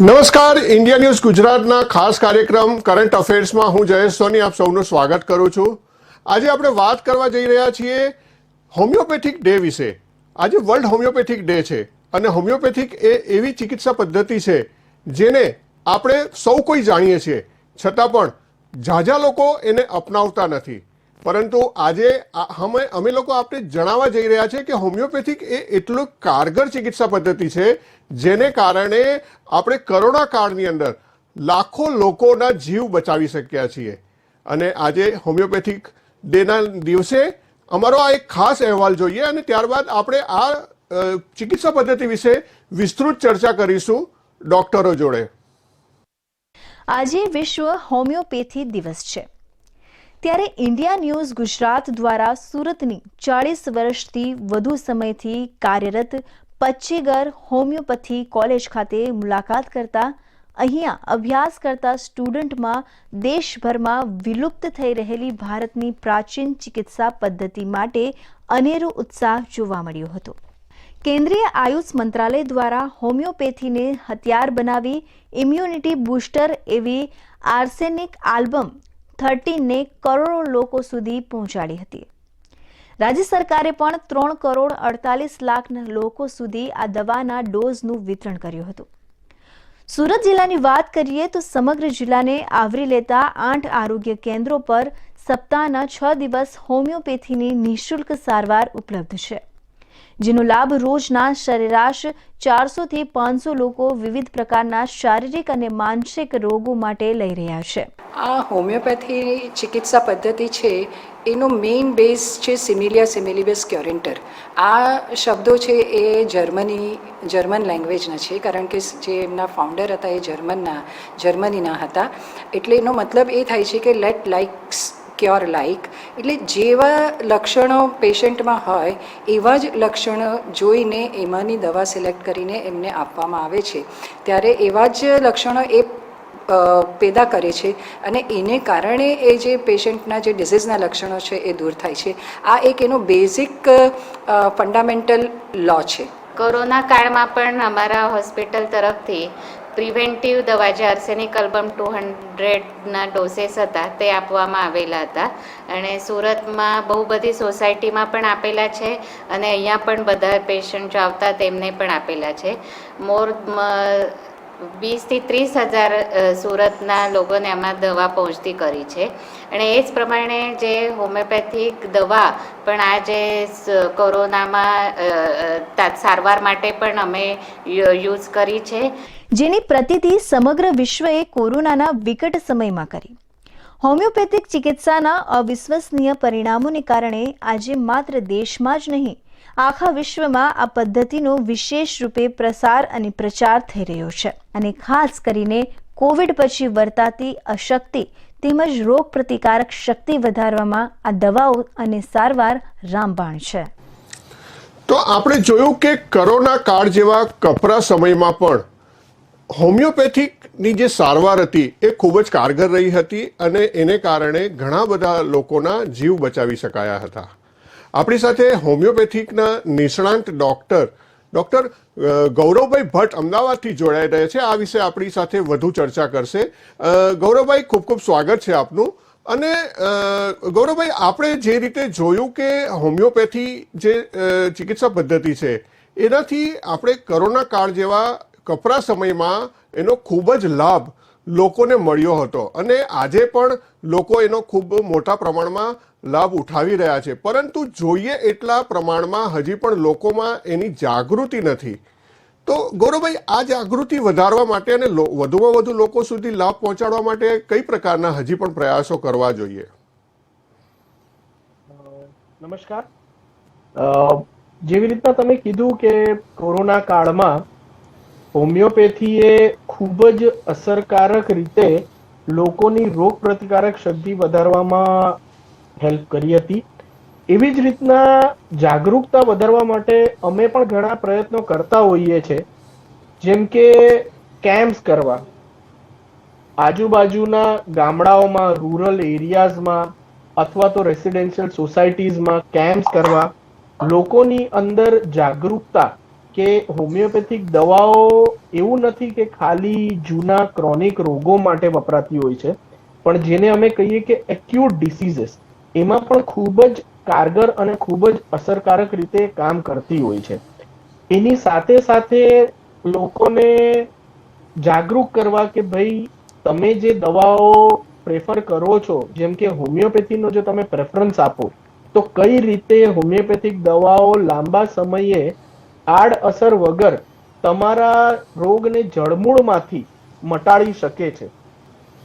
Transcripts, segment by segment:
નમસ્કાર, India news ગુજરાતના ખાસ કાર્યક્રમ કરંટ અફેર્સમાં હું જયેશ સોની આપ સૌનું સ્વાગત કરું છું। આજે આપણે વાત કરવા જઈ રહ્યા છીએ હોમિયોપેથિક ડે વિશે। આજે વર્લ્ડ હોમિયોપેથિક ડે છે અને હોમિયોપેથિક એ એવી ચિકિત્સા પદ્ધતિ છે જેને આપણે સૌ કોઈ જાણીએ છીએ, છતાં પણ ઝાઝા લોકો એને અપનાવતા નથી। પરંતુ આજે અમે લોકો આપને જણાવવા જઈ રહ્યા છે કે હોમિયોપેથિક એ એટલું કારગર ચિકિત્સા પદ્ધતિ છે જેને કારણે આપણે કોરોના કાળની અંદર લાખો લોકોના જીવ બચાવી શક્યા છીએ। અને આજે હોમિયોપેથિક ડેના દિવસે અમારો આ એક ખાસ અહેવાલ જોઈએ અને ત્યારબાદ આપણે આ ચિકિત્સા પદ્ધતિ વિશે વિસ્તૃત ચર્ચા કરીશું ડોક્ટરો જોડે। આજે વિશ્વ હોમિયોપેથી દિવસ છે, ત્યારે ઇન્ડિયા ન્યૂઝ ગુજરાત દ્વારા સુરતની 40 વર્ષથી વધુ સમયથી કાર્યરત પચ્ચીગર હોમિયોપેથી કોલેજ ખાતે મુલાકાત કરતા અહીંયા અભ્યાસ કરતા સ્ટુડન્ટમાં દેશભરમાં વિલુપ્ત થઈ રહેલી ભારતની પ્રાચીન ચિકિત્સા પદ્ધતિ માટે અનેરો ઉત્સાહ જોવા મળ્યો હતો। કેન્દ્રીય આયુષ મંત્રાલય દ્વારા હોમિયોપેથીને હથિયાર બનાવી ઇમ્યુનિટી બૂસ્ટર એવી આર્સેનિક આલ્બમ 13ને કરોડો લોકો સુધી પહોંચાડી હતી। રાજ્ય સરકારે પણ 3,48,00,000 લોકો સુધી આ દવાના ડોઝનું વિતરણ કર્યું હતું। સુરત જિલ્લાની વાત કરીએ તો સમગ્ર જિલ્લાને આવરી લેતા 8 આરોગ્ય કેન્દ્રો પર સપ્તાહના 6 દિવસ હોમિયોપેથીની નિઃશુલ્ક સારવાર ઉપલબ્ધ છે, જેનો લાભ રોજના સરેરાશ 400 થી 500 લોકો વિવિધ પ્રકારના શારીરિક અને માનસિક રોગો માટે લઈ રહ્યા છે। આ હોમિયોપેથી ચિકિત્સા પદ્ધતિ છે એનો મેઇન બેઝ છે સિમિલિયા સિમિલિબસ ક્યોરેન્ટર। આ શબ્દો છે એ જર્મન લેંગ્વેજના છે, કારણ કે જે એમના ફાઉન્ડર હતા એ જર્મનીના હતા। એટલે એનો મતલબ એ થાય છે કે લેટ લાઇક્સ ક્યોર લાઇક, એટલે જેવા લક્ષણો પેશન્ટમાં હોય એવા જ લક્ષણો જોઈને એમાંની દવા સિલેક્ટ કરીને એમને આપવામાં આવે છે। ત્યારે એવા જ લક્ષણો એ પેદા કરે છે અને એને કારણે એ જે પેશન્ટના જે ડિઝીઝના લક્ષણો છે એ દૂર થાય છે। આ એક એનો બેઝિક ફંડામેન્ટલ લો છે। કોરોના કાળમાં પણ અમારા હોસ્પિટલ તરફથી પ્રિવેન્ટિવ દવા જે આર્સેનિક આલ્બમ 200ના ડોઝેસ હતા તે આપવામાં આવેલા હતા અને સુરતમાં બહુ બધી સોસાયટીમાં પણ આપેલા છે અને અહીંયા પણ બધા પેશન્ટ જો આવતા તેમને પણ આપેલા છે। 20 થી 30 હજાર સુરતના લોકોને આમાં દવા પહોંચતી કરી છે અને એ જ પ્રમાણે જે હોમિયોપેથિક દવા પણ આ જે કોરોનામાં સારવાર માટે પણ અમે યુઝ કરી છે, જેની પ્રતીતિ સમગ્ર વિશ્વએ કોરોનાના વિકટ સમયમાં કરી। હોમિયોપેથિક ચિકિત્સાના અવિશ્વસનીય પરિણામોને કારણે આજે માત્ર દેશમાં જ નહીં, આખા વિશ્વમાં આ પદ્ધતિનો વિશેષ રૂપે પ્રસાર અને પ્રચાર થઈ રહ્યો છે અને ખાસ કરીને કોવિડ પછી વર્તાતી અશક્તિ તેમજ રોગ પ્રતિકારક શક્તિ વધારવામાં આ દવાઓ અને સારવાર રામબાણ છે। તો આપણે જોયું કે કોરોના કાળ જેવા કપરા સમયમાં પણ હોમિયોપેથિકની જે સારવાર હતી એ ખૂબ જ કારગર રહી હતી અને એને કારણે ઘણા બધા લોકોના જીવ બચાવી શકાયા હતા। આપણી સાથે હોમિયોપેથિકના નિષ્ણાંત ડોક્ટર ગૌરવભાઈ ભટ્ટ અમદાવાદથી જોડાઈ રહ્યા છે। આ વિશે આપણી સાથે વધુ ચર્ચા કરશે। ગૌરવભાઈ, ખૂબ ખૂબ સ્વાગત છે આપનું। અને ગૌરવભાઈ, આપણે જે રીતે જોયું કે હોમિયોપેથી જે ચિકિત્સા પદ્ધતિ છે એનાથી આપણે કોરોના કાળ જેવા કપરા સમયમાં એનો ખૂબ જ લાભ લોકોને મળ્યો હતો અને આજે પણ લોકો એનો ખૂબ મોટા પ્રમાણમાં લાભ ઉઠાવી રહ્યા છે, પરંતુ જોઈએ એટલા પ્રમાણમાં હજી પણ લોકોમાં એની જાગૃતિ નથી। તો ગૌરવભાઈ, આ જાગૃતિ વધારવા માટે અને વધુમાં વધુ લોકો સુધી લાભ પહોંચાડવા માટે કઈ પ્રકારના હજી પણ પ્રયાસો કરવા જોઈએ? નમસ્કાર। જેવી રીતના તમે કીધું કે કોરોના કાળમાં હોમિયોપેથીએ ખૂબ જ અસરકારક રીતે લોકોની રોગ પ્રતિકારક શક્તિ વધારવામાં હેલ્પ કરી હતી, એવી જ રીતના જાગૃતતા વધારવા માટે અમે પણ ઘણા પ્રયત્નો કરતા હોઈએ છીએ, જેમ કે કેમ્પ્સ કરવા, આજુબાજુના ગામડાઓમાં, રૂરલ એરિયાઝમાં અથવા તો રેસિડેન્શિયલ સોસાયટીઝમાં કેમ્પ્સ કરવા, લોકોની અંદર જાગૃતતા કે હોમિયોપેથિક દવાઓ એવું નથી કે ખાલી જૂના ક્રોનિક રોગો માટે વપરાતી હોય છે, પણ જેને અમે કહીએ કે એક્યુટ ડિસીઝીસ એમાં પણ ખૂબ જ કારગર અને ખૂબ જ અસરકારક રીતે કામ કરતી હોય છે. એની સાથે સાથે લોકોને જાગૃત કરવા કે ભાઈ તમે જે દવાઓ પ્રેફર કરો છો, જેમ કે હોમિયોપેથીનો જો તમે પ્રેફરન્સ આપો તો કઈ રીતે હોમિયોપેથિક દવાઓ લાંબા સમયે આડઅસર વગર તમારા રોગને જડમૂળમાંથી મટાડી શકે છે.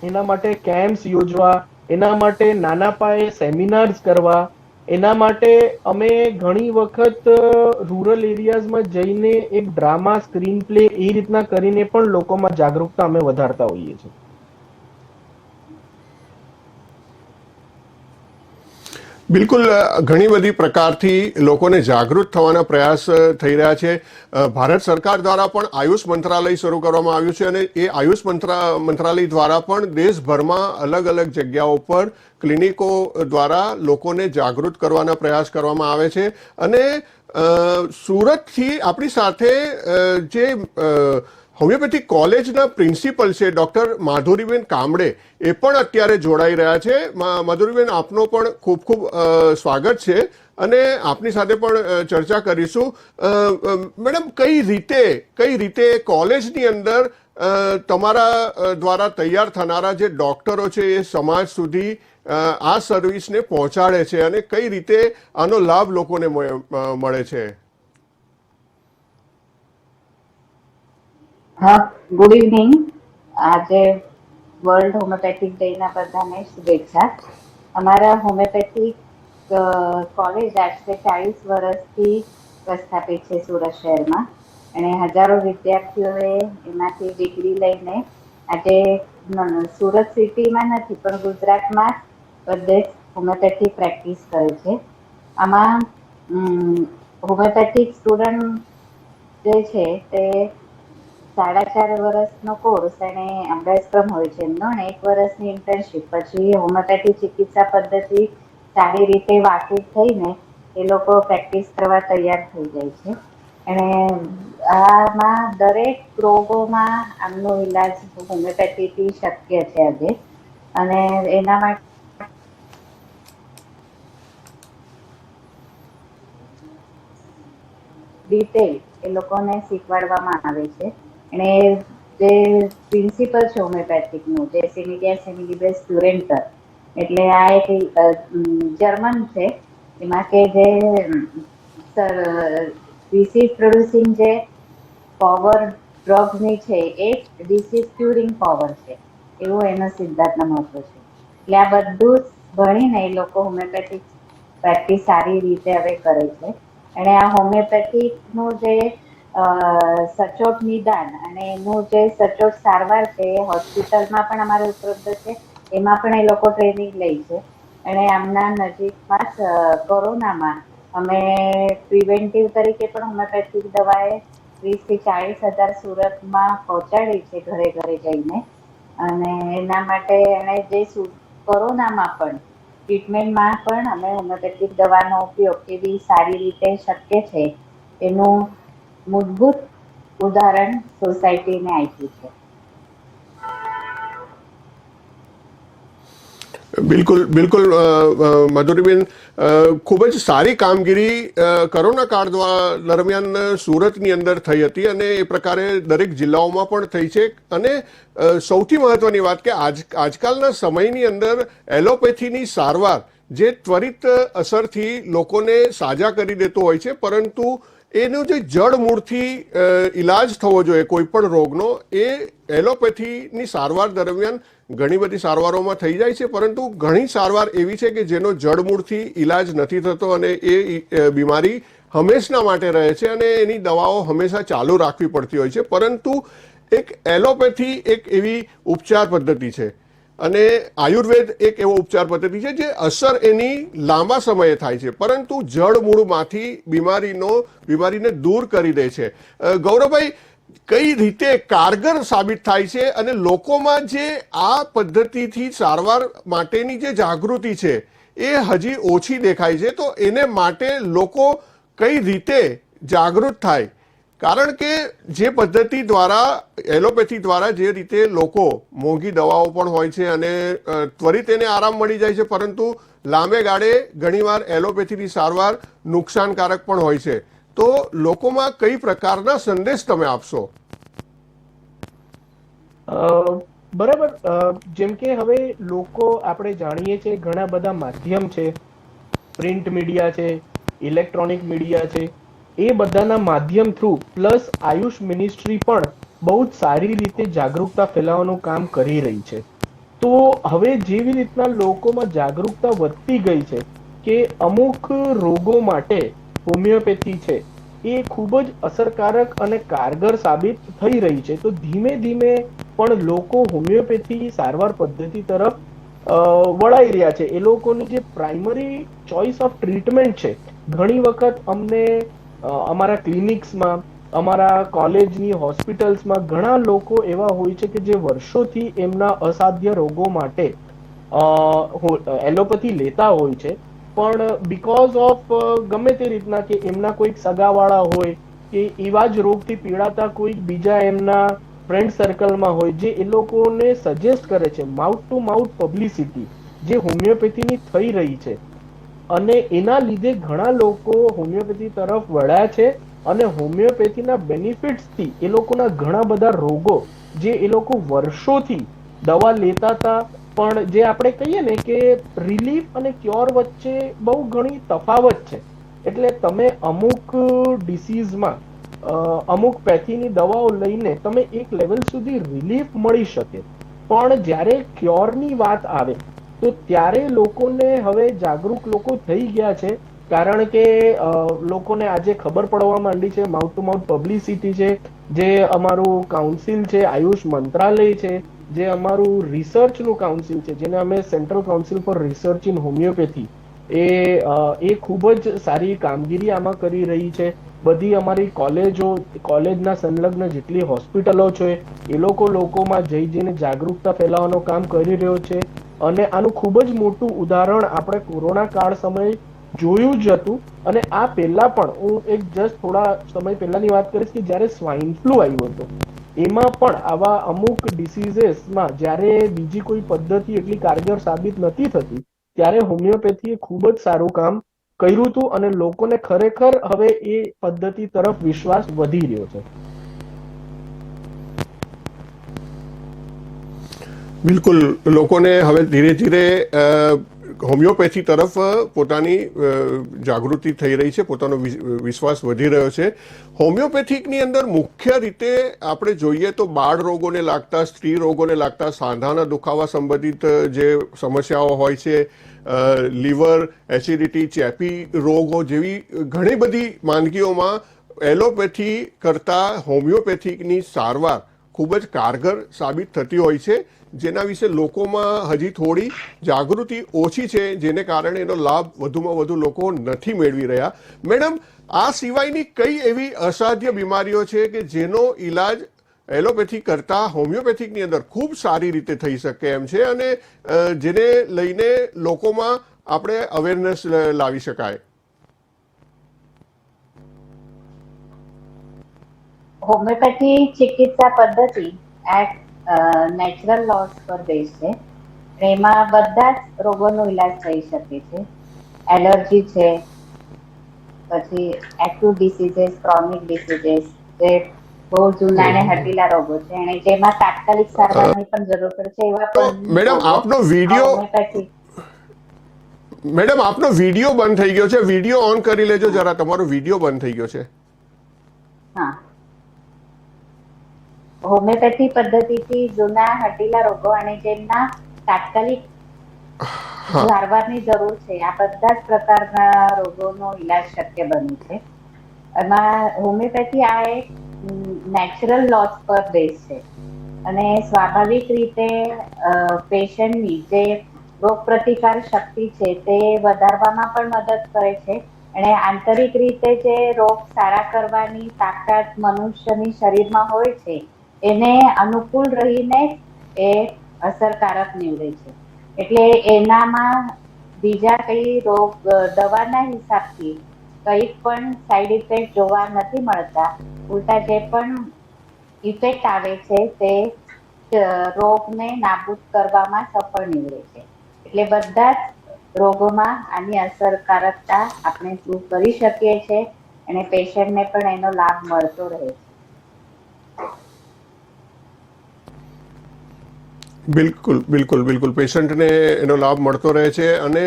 એના માટે કેમ્પ્સ યોજવા, એના માટે નાના પાયે સેમિનાર્સ કરવા, એના માટે અમે ઘણી વખત રૂરલ એરિયાઝમાં જઈને એક ડ્રામા, સ્ક્રીન પ્લે એ રીતના કરીને પણ લોકોમાં જાગૃતતા અમે વધારતા હોઈએ છીએ. બિલકુલ, ઘણી બધી પ્રકારથી લોકોને જાગૃત થવાના પ્રયાસ થઈ રહ્યા છે. ભારત સરકાર દ્વારા પણ આયુષ મંત્રાલય શરૂ કરવામાં આવ્યું છે અને એ આયુષ મંત્રાલય દ્વારા પણ દેશભરમાં અલગ અલગ જગ્યાઓ પર ક્લિનિકો દ્વારા લોકોને જાગૃત કરવાના પ્રયાસ કરવામાં આવે છે. અને સુરતથી આપણી સાથે જે હોમિયોપેથિક કોલેજના પ્રિન્સિપલ છે ડૉક્ટર માધુરીબેન કામડે, એ પણ અત્યારે જોડાઈ રહ્યા છે. માધુરીબેન, આપનો પણ ખૂબ ખૂબ સ્વાગત છે અને આપની સાથે પણ ચર્ચા કરીશું. મેડમ, કઈ રીતે કોલેજની અંદર તમારા દ્વારા તૈયાર થનારા જે ડૉક્ટરો છે એ સમાજ સુધી આ સર્વિસને પહોંચાડે છે અને કઈ રીતે આનો લાભ લોકોને મળે છે? હા, ગુડ ઇવનિંગ. આજે વર્લ્ડ હોમિયોપેથિક ડેના બધાને શુભેચ્છા. અમારા હોમિયોપેથિક કોલેજ આજથી 40 વર્ષથી પ્રસ્થાપિત છે સુરત શહેરમાં, અને હજારો વિદ્યાર્થીઓએ એમાંથી ડિગ્રી લઈને આજે સુરત સિટીમાં નથી પણ ગુજરાતમાં બધે હોમિયોપેથિક પ્રેક્ટિસ કરે છે. આમાં હોમિયોપેથિક સ્ટુડન્ટ જે છે તે 4.5 વર્ષનો કોર્સ અને અભ્યાસક્રમ હોય છે એમનો, અને 1 વર્ષની ઇન્ટર્નશીપ. પછી હોમિયોપેથિક ચિકિત્સા પદ્ધતિ સારી રીતે વાકેફ થઈને એ લોકો પ્રેક્ટિસ કરવા તૈયાર થઈ જાય છે. અને આમાં દરેક રોગોમાં આમનો ઈલાજ હોમિયોપેથીથી શક્ય છે આજે. અને એના માટે ડિટેલ એ લોકોને શીખવાડવામાં આવે છે. અને જે પ્રિન્સિપલ છે હોમિયોપેથિકનું, જે સિમિલિયા સિમિલિબસ ક્યુરેન્ટર, એટલે આ એક જર્મન છે. એમાં કે જે ડિસીઝ પ્રોડ્યુસિંગ જે પાવર ડ્રગ્સની છે એ ડિસીઝ ક્યુરિંગ પાવર છે, એવું એનો સિદ્ધાંતનું મહત્વ છે. એટલે આ બધું ભણીને એ લોકો હોમિયોપેથિક પ્રેક્ટિસ સારી રીતે હવે કરે છે. અને આ હોમિયોપેથિકનું જે સચોટ નિદાન અને એનું જે સચોટ સારવાર છે એ હોસ્પિટલમાં પણ અમારે ઉપલબ્ધ છે. એમાં પણ એ લોકો ટ્રેનિંગ લે છે. અને આમના નજીકમાં કોરોનામાં અમે પ્રિવેન્ટિવ તરીકે પણ હોમિયોપેથિક દવાએ 30 થી 40 હજાર સુરતમાં પહોંચાડી છે ઘરે ઘરે જઈને. અને એના માટે અને જે કોરોનામાં પણ ટ્રીટમેન્ટમાં પણ અમે હોમિયોપેથિક દવાનો ઉપયોગ કેવી સારી રીતે શક્ય છે એનું મૂળભૂત ઉદાહરણ સોસાયટીને આપ્યું છે. બિલકુલ માધુરીબેન, ખૂબ જ સારી કામગીરી કોરોના કાળ દરમિયાન સુરતની અંદર થઈ હતી અને એ પ્રકારે દરેક જિલ્લાઓમાં પણ થઈ છે. અને સૌથી મહત્વની વાત કે આજકાલના સમયની અંદર એલોપેથીની સારવાર જે ત્વરિત અસરથી લોકોને સાજા કરી દેતો હોય છે, પરંતુ એનો જે જડમૂળથી ઈલાજ થવો જોઈએ કોઈ પણ રોગનો, એ એલોપેથીની સારવાર દરમિયાન ઘણી બધી સારવારોમાં થઈ જાય છે, પરંતુ ઘણી સારવાર એવી છે કે જેનો જડમૂળથી ઈલાજ નથી થતો અને એ બીમારી હંમેશના માટે રહે છે અને એની દવાઓ હંમેશા ચાલુ રાખવી પડતી હોય છે. પરંતુ એક એલોપેથી એક એવી ઉપચાર પદ્ધતિ છે અને આયુર્વેદ એક એવો ઉપચાર પદ્ધતિ છે જે અસર એની લાંબા સમયે થાય છે, પરંતુ જડમૂળમાંથી બીમારીને દૂર કરી દે છે. ગૌરવભાઈ, કઈ રીતે કારગર સાબિત થાય છે અને લોકોમાં જે આ પદ્ધતિથી સારવાર માટેની જે જાગૃતિ છે એ હજી ઓછી દેખાય છે, તો એને માટે લોકો કઈ રીતે જાગૃત થાય કારણ કે જે પદ્ધતિ દ્વારા એલોપેથી દ્વારા જે રીતે લોકો મોંઘી દવાઓ પણ હોય છે અને ત્વરિત એને આરામ મળી જાય છે, પરંતુ લાંબે ગાળે ઘણીવાર એલોપેથીની સારવાર નુકસાનકારક પણ હોય છે. તો લોકોમાં કઈ પ્રકારના સંદેશ તમે આપશો? બરાબર. જેમ કે હવે લોકો આપણે જાણીએ છીએ ઘણા બધા માધ્યમ છે, પ્રિન્ટ મીડિયા છે, ઇલેક્ટ્રોનિક મીડિયા છે, એ બધાના માધ્યમ થ્રુ પ્લસ આયુષ મિનિસ્ટ્રી પણ બહુ જ સારી રીતે જાગૃતતા ફેલાવવાનું કામ કરી રહી છે. તો હવે જેવી રીતના લોકોમાં જાગૃતતા વધતી ગઈ છે કે અમુક રોગો માટે હોમિયોપેથી છે એ ખૂબ જ અસરકારક અને કારગર સાબિત થઈ રહી છે. તો ધીમે ધીમે પણ લોકો હોમિયોપેથી સારવાર પદ્ધતિ તરફ વળાઈ રહ્યા છે. એ લોકોની જે પ્રાઇમરી ચોઇસ ઓફ ટ્રીટમેન્ટ છે, ઘણી વખત અમને અમારા ક્લિનિક્સમાં, અમારા કોલેજની હોસ્પિટલ્સમાં ઘણા લોકો એવા હોય છે કે જે વર્ષોથી એમના અસાધ્ય રોગો માટે એલોપેથી લેતા હોય છે, પણ બીકોઝ ઓફ ગમે તે રીતના કે એમના કોઈક સગાવાળા હોય કે એવા જ રોગથી પીડાતા કોઈક બીજા એમના ફ્રેન્ડ સર્કલમાં હોય જે એ લોકોને સજેસ્ટ કરે છે, માઉથ ટુ માઉથ પબ્લિસિટી જે હોમિયોપેથીની થઈ રહી છે, અને એના લીધે ઘણા લોકો હોમિયોપેથી તરફ વળ્યા છે અને હોમિયોપેથીના બેનિફિટ્સથી એ લોકોના ઘણા બધા રોગો જે એ લોકો વર્ષોથી દવા લેતા હતા, પણ જે આપણે કહીએ ને કે રિલીફ અને ક્યોર વચ્ચે બહુ ઘણી તફાવત છે. એટલે તમે અમુક ડિસીઝમાં અમુક પેથીની દવાઓ લઈને તમે એક લેવલ સુધી રિલીફ મળી શકે, પણ જ્યારે ક્યોરની વાત આવે તો ત્યારે લોકોને હવે જાગૃત લોકો થઈ ગયા છે, કારણ કે લોકોને આજે ખબર પડવા માંડી છે, માઉથ ટુ માઉથ પબ્લિસિટી છે, જે અમારું કાઉન્સિલ છે, આયુષ મંત્રાલય છે, જે અમારું રિસર્ચનું કાઉન્સિલ છે, જેને અમે central council for research in homeopathy, એ ખૂબ જ સારી કામગીરી આમાં કરી રહી છે. બધી અમારી કોલેજના સંલગ્ન જેટલી હોસ્પિટલો છે એ લોકોમાં જઈને જાગૃતતા ફેલાવવાનું કામ કરી રહ્યો છે. અને આનું ખૂબ જ મોટું ઉદાહરણ આપણે કોરોના કાળ સમયે જોયું જ હતું. અને આ પહેલા પણ હું એક જસ્ટ થોડા સમય પહેલાની વાત કરીશ કે જ્યારે સ્વાઇન ફ્લૂ આવ્યો હતો, એમાં પણ આવા અમુક ડિસીઝીસમાં જ્યારે બીજી કોઈ પદ્ધતિ એટલી કારગર સાબિત નથી થતી, ત્યારે હોમિયોપેથીએ ખૂબ જ સારું કામ કર્યું હતું અને લોકોને ખરેખર હવે એ પદ્ધતિ તરફ વિશ્વાસ વધી રહ્યો છે. બિલકુલ, લોકોને હવે ધીરે ધીરે હોમિયોપેથી તરફ પોતાની જાગૃતિ થઈ રહી છે, પોતાનો વિશ્વાસ વધી રહ્યો છે. હોમિયોપેથિકની અંદર મુખ્ય રીતે આપણે જોઈએ તો બાળ રોગોને લાગતા, સ્ત્રી રોગોને લાગતા, સાંધાના દુખાવા સંબંધિત જે સમસ્યાઓ હોય છે, લીવર, એસિડિટી, ચેપી રોગો જેવી ઘણી બધી માંદગીઓમાં એલોપેથી કરતાં હોમિયોપેથિકની સારવાર ખૂબ જ કારગર સાબિત થતી હોય છે, જેના વિશે લોકોમાં હજી થોડી જાગૃતિ ઓછી છે, જેને કારણે એનો લાભ વધુમાં વધુ લોકો નથી મેળવી રહ્યા. મેડમ, આ સિવાયની કઈ એવી અસાધ્ય બીમારીઓ છે કે જેનો ઈલાજ એલોપેથી કરતાં હોમિયોપેથિકની અંદર ખૂબ સારી રીતે થઈ શકે એમ છે અને જેને લઈને લોકોમાં આપણે અવેરનેસ લાવી શકાય? હોમિયોપેથી ચિકિત્સા પદ્ધતિ નેચરલ લોસ પર બેઝ છે. એમાં બધા જ રોગોનો ઈલાજ થઈ શકે છે. એલર્જી છે, પછી એક્યુટ ડિસીઝીસ, ક્રોનિક ડિસીઝીસ, જે બહુ જૂના અને હઠીલા રોગો છે અને જેમાં તાત્કાલિક સારવારની પણ જરૂર પડે છે, એવા પણ મેડમ આપનો વિડીયો બંધ થઈ ગયો છે. વિડીયો ઓન કરી લેજો જરા, તમારો વિડીયો બંધ થઈ ગયો છે. હા, હોમિયોપેથી પદ્ધતિથી જૂના હઠીલા રોગો અને જેમના તાત્કાલિક સારવારની જરૂર છે, આ બધા જ પ્રકારના રોગોનો ઈલાજ શક્ય બને છે. એમાં હોમિયોપેથી આ એક નેચરલ લોસ પર બેઝ છે અને સ્વાભાવિક રીતે પેશન્ટની જે રોગ પ્રતિકાર શક્તિ છે તે વધારવામાં પણ મદદ કરે છે અને આંતરિક રીતે જે રોગ સારા કરવાની તાકાત મનુષ્યની શરીરમાં હોય છે એને અનુકૂળ રહીને એ અસરકારક નીવડે છે. એટલે એનામાં બીજા કઈ રોગ દવાના હિસાબથી કંઈ પણ સાઈડ ઇફેક્ટ જોવા નથી મળતા. ઉલટા જે પણ ઇફેક્ટ આવે છે તે રોગને નાબૂદ કરવામાં સફળ નીવડે છે. એટલે બધા જ રોગોમાં આની અસરકારકતા આપણે પ્રૂવ કરી શકીએ છીએ અને પેશન્ટને પણ એનો લાભ મળતો રહે છે. બિલકુલ બિલકુલ બિલકુલ પેશન્ટને એનો લાભ મળતો રહે છે અને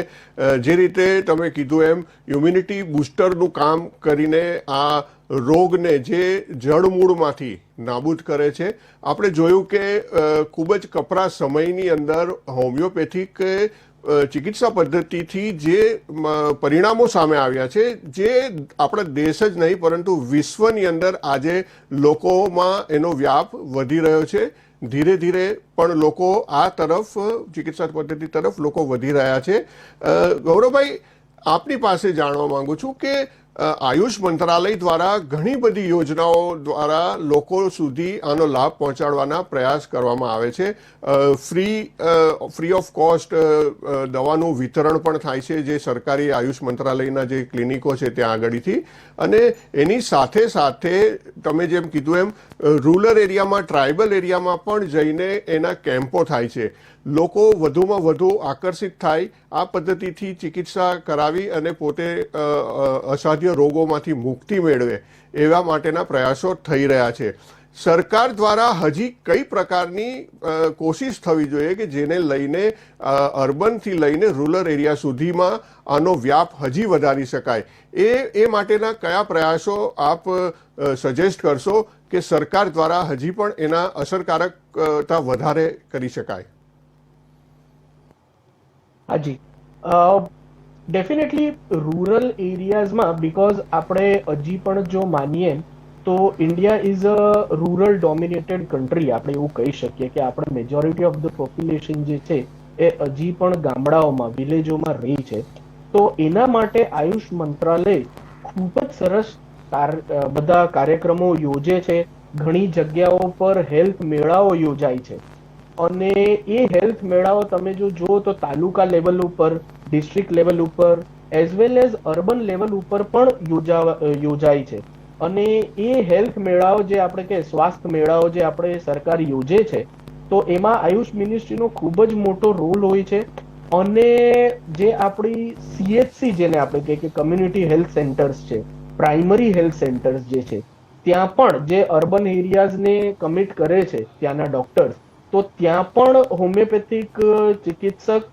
જે રીતે તમે કીધું એમ ઇમ્યુનિટી બૂસ્ટરનું કામ કરીને આ રોગને જે જડમૂળમાંથી નાબૂદ કરે છે. આપણે જોયું કે ખૂબ જ કપરા સમયની અંદર હોમિયોપેથિક ચિકિત્સા પદ્ધતિથી જે પરિણામો સામે આવ્યા છે, જે આપણા દેશ જ નહીં પરંતુ વિશ્વની અંદર આજે લોકોમાં એનો વ્યાપ વધી રહ્યો છે. ધીરે ધીરે પણ લોકો આ તરફ ચિકિત્સા પદ્ધતિ તરફ લોકો વધી રહ્યા છે. ગૌરવભાઈ, આપની પાસે જાણવા માંગુ છું કે આયુષ મંત્રાલય દ્વારા ઘણી બધી યોજનાઓ દ્વારા લોકો સુધી આનો લાભ પહોંચાડવાના પ્રયાસ કરવામાં આવે છે. ફ્રી ઓફ કોસ્ટ દવાનું વિતરણ પણ થાય છે, જે સરકારી આયુષ મંત્રાલયના જે ક્લિનિકો છે ત્યાં આગળથી. અને એની સાથે સાથે તમે જેમ કીધું એમ રૂરલ એરિયામાં, ટ્રાઇબલ એરિયામાં પણ જઈને એના કેમ્પો થાય છે. લોકો વધુમાં વધુ આકર્ષિત થાય, આ પદ્ધતિથી ચિકિત્સા કરાવી અને પોતે અસાધ્ય રોગોમાંથી મુક્તિ મેળવે, એવા માટેના પ્રયાસો થઈ રહ્યા છે. સરકાર દ્વારા હજી કઈ પ્રકારની કોશિશ થવી જોઈએ કે જેને લઈને અર્બનથી લઈને રૂરલ એરિયા સુધીમાં આનો વ્યાપ હજી વધારી શકાય? એ માટેના કયા પ્રયાસો આપ સજેસ્ટ કરશો કે સરકાર દ્વારા હજી પણ એના અસરકારકતા વધારે કરી શકાય? હાજી, ડેફિનેટલી રૂરલ એરિયાઝમાં, બીકોઝ આપણે હજી પણ જો માનીએ તો India is a rural dominated country. આપણે એવું કહી શકીએ કે આપણે મેજોરિટી ઓફ ધ પોપ્યુલેશન જે છે એ હજી પણ ગામડાઓમાં, વિલેજોમાં રહી છે. તો એના માટે આયુષ મંત્રાલય ખૂબ જ સરસ બધા કાર્યક્રમો યોજે છે. ઘણી જગ્યાઓ પર હેલ્થ મેળાઓ યોજાય છે અને એ હેલ્થ મેળાઓ તમે જો જુઓ તો તાલુકા લેવલ ઉપર, ડિસ્ટ્રિક્ટ લેવલ ઉપર as well as urban level ઉપર પણ યોજાય છે. અને એ હેલ્થ મેળાઓ જે આપણે કે સ્વાસ્થ્ય મેળાઓ જે આપણે સરકાર યોજે છે, તો એમાં આયુષ મિનિસ્ટ્રીનો ખૂબ જ મોટો રોલ હોય છે. અને જે આપણી CHC જેને આપણે કહીએ કે કમ્યુનિટી હેલ્થ સેન્ટર્સ છે, પ્રાઇમરી હેલ્થ સેન્ટર્સ જે છે, ત્યાં પણ જે અર્બન એરિયાઝને કમિટ કરે છે ત્યાંના ડોક્ટર્સ, તો ત્યાં પણ હોમિયોપેથિક ચિકિત્સક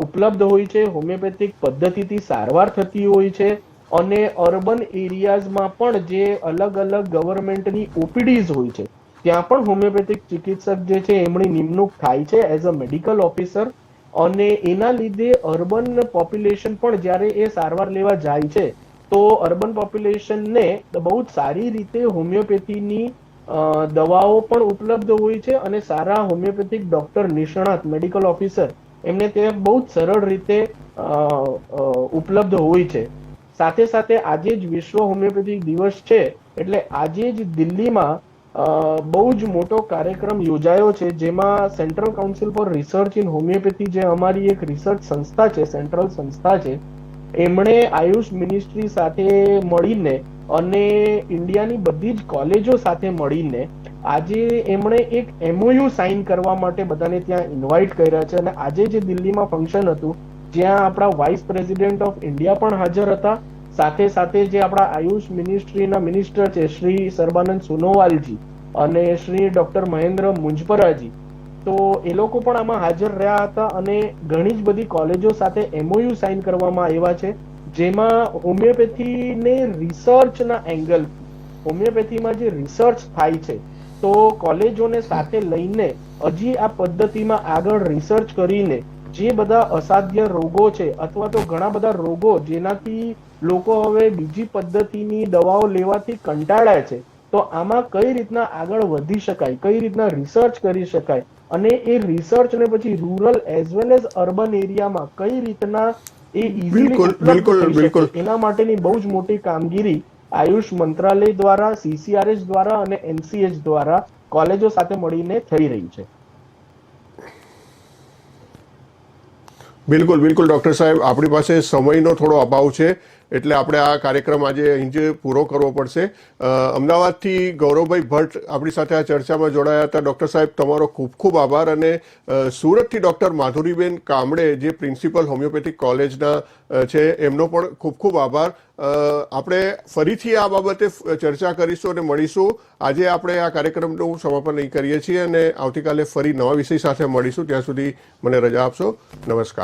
ઉપલબ્ધ હોય છે. હોમિયોપેથિક પદ્ધતિથી સારવાર થતી હોય છે. અને અર્બન એરિયાઝમાં પણ જે અલગ અલગ ગવર્મેન્ટની OPDs હોય છે, ત્યાં પણ હોમિયોપેથિક ચિકિત્સક જે છે એમની નિમણૂક થાય છે એઝ અ મેડિકલ ઓફિસર. અને એના લીધે અર્બન પોપ્યુલેશન પણ જ્યારે એ સારવાર લેવા જાય છે તો અર્બન પોપ્યુલેશનને બહુ જ સારી રીતે હોમિયોપેથીની દવાઓ પણ ઉપલબ્ધ હોય છે અને સારા હોમિયોપેથિક ડોક્ટર, નિષ્ણાત, મેડિકલ ઓફિસર એમને તે બહુ જ સરળ રીતે ઉપલબ્ધ હોય છે. સાથે સાથે આજે જ વિશ્વ હોમિયોપેથિક દિવસ છે, એટલે આજે જ દિલ્હીમાં બહુ જ મોટો કાર્યક્રમ યોજાયો છે, જેમાં central council for research in homeopathy, જે અમારી એક રિસર્ચ સંસ્થા છે, સેન્ટ્રલ સંસ્થા છે, એમણે આયુષ મિનિસ્ટ્રી સાથે મળીને અને ઇન્ડિયાની બધી જ કોલેજો સાથે મળીને આજે એમણે એક MOU સાઇન કરવા માટે બધાને ત્યાં ઇન્વાઇટ કર્યા છે. અને આજે જે દિલ્હીમાં ફંક્શન હતું, જ્યાં આપણા વાઇસ પ્રેસિડેન્ટ ઓફ ઇન્ડિયા પણ હાજર હતા, સાથે સાથે જે આપણા આયુષ મિનિસ્ટ્રીના મિનિસ્ટર છે શ્રી સર્બાનંદ સોનોવાલજી અને શ્રી ડોક્ટર મહેન્દ્ર મુંજપરાજી, તો એ લોકો પણ આમાં હાજર રહ્યા હતા. અને ઘણી જ બધી કોલેજો સાથે MOU સાઇન કરવામાં આવ્યા છે, જેમાં હોમિયોપેથીને રિસર્ચના એંગલ, હોમિયોપેથીમાં જે રિસર્ચ થાય છે, તો કોલેજોને સાથે લઈને હજી આ પદ્ધતિમાં આગળ રિસર્ચ કરીને જે બધા અસાધ્ય રોગો છે અથવા તો ઘણા બધા રોગો જેનાથી લોકો હવે બીજી પદ્ધતિની દવાઓ લેવાથી કંટાળ્યા છે, તો આમાં કઈ રીતના આગળ વધી શકાય, કઈ રીતના રિસર્ચ કરી શકાય અને એ રિસર્ચને પછી rural as well as urban એરિયામાં કઈ રીતના એ ઇઝીલી ઉપલબ્ધ થઈ શકે, એના માટેની બહુ જ મોટી કામગીરી આયુષ મંત્રાલય દ્વારા, CCRH દ્વારા અને NCH દ્વારા કોલેજો સાથે મળીને થઈ રહી છે. બિલકુલ બિલકુલ ડૉક્ટર સાહેબ, આપણી પાસે સમયનો થોડો અભાવ છે એટલે આપણે આ કાર્યક્રમ આજે અહીં જ પૂરો કરવો પડશે. અમદાવાદથી ગૌરવભાઈ ભટ્ટ આપણી સાથે આ ચર્ચામાં જોડાયા હતા. ડૉક્ટર સાહેબ, તમારો ખૂબ ખૂબ આભાર. અને સુરતથી ડૉક્ટર માધુરીબેન કામડે, જે પ્રિન્સિપલ હોમિયોપેથિક કોલેજના છે, એમનો પણ ખૂબ ખૂબ આભાર. આપણે ફરીથી આ બાબતે ચર્ચા કરીશું અને મળીશું. આજે આપણે આ કાર્યક્રમનું સમાપન અહીં કરીએ છીએ અને આવતીકાલે ફરી નવા વિષય સાથે મળીશું. ત્યાં સુધી મને રજા આપશો. નમસ્કાર.